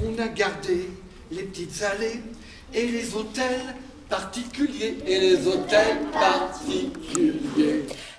On a gardé les petites allées et les hôtels particuliers.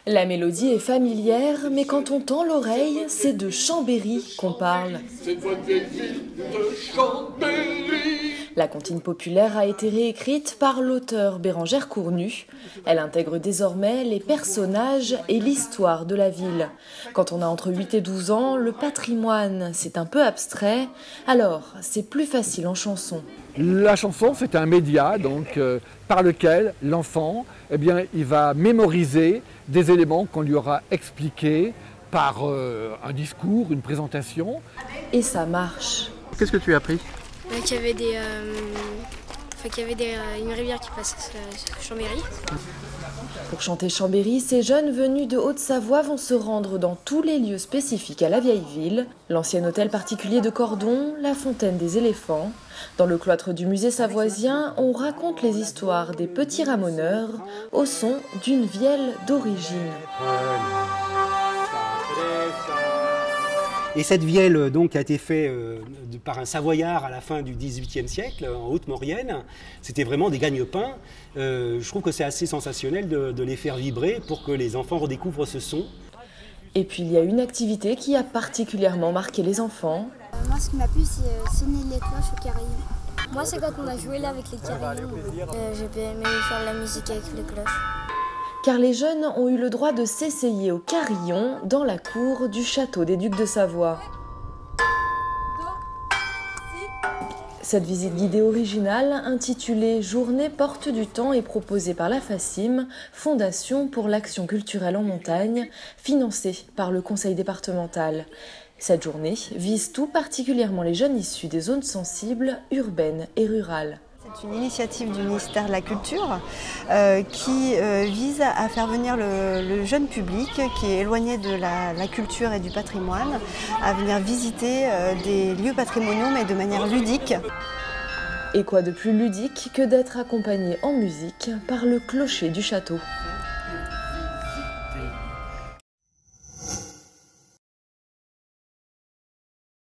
La mélodie est familière, mais quand on tend l'oreille, c'est de Chambéry qu'on parle. C'est votre vieille ville de Chambéry. La comptine populaire a été réécrite par l'auteure Bérengère Cournu. Elle intègre désormais les personnages et l'histoire de la ville. Quand on a entre 8 et 12 ans, le patrimoine, c'est un peu abstrait, alors c'est plus facile en chanson. La chanson, c'est un média donc, par lequel l'enfant il va mémoriser des éléments qu'on lui aura expliqués par un discours, une présentation. Et ça marche. Qu'est-ce que tu as appris ? Qu'il y avait une rivière qui passait sur Chambéry. Pour chanter Chambéry, ces jeunes venus de Haute-Savoie vont se rendre dans tous les lieux spécifiques à la vieille ville. L'ancien hôtel particulier de Cordon, la fontaine des éléphants. Dans le cloître du musée savoisien, on raconte les histoires des petits ramoneurs au son d'une vielle d'origine. Et cette vielle donc, a été faite par un Savoyard à la fin du XVIIIe siècle, en Haute-Maurienne. C'était vraiment des gagne-pains. Je trouve que c'est assez sensationnel de les faire vibrer pour que les enfants redécouvrent ce son. Et puis il y a une activité qui a particulièrement marqué les enfants. Moi, ce qui m'a plu, c'est sonner les cloches au carillon. Moi, c'est quand on a joué là avec les carillons. J'ai bien aimé faire de la musique avec les cloches. Car les jeunes ont eu le droit de s'essayer au carillon dans la cour du château des Ducs de Savoie. Cette visite guidée originale, intitulée « Journée porte du temps » est proposée par la FACIM, Fondation pour l'action culturelle en montagne, financée par le conseil départemental. Cette journée vise tout particulièrement les jeunes issus des zones sensibles, urbaines et rurales. C'est une initiative du ministère de la Culture qui vise à faire venir le jeune public qui est éloigné de la culture et du patrimoine, à venir visiter des lieux patrimoniaux mais de manière ludique. Et quoi de plus ludique que d'être accompagné en musique par le clocher du château.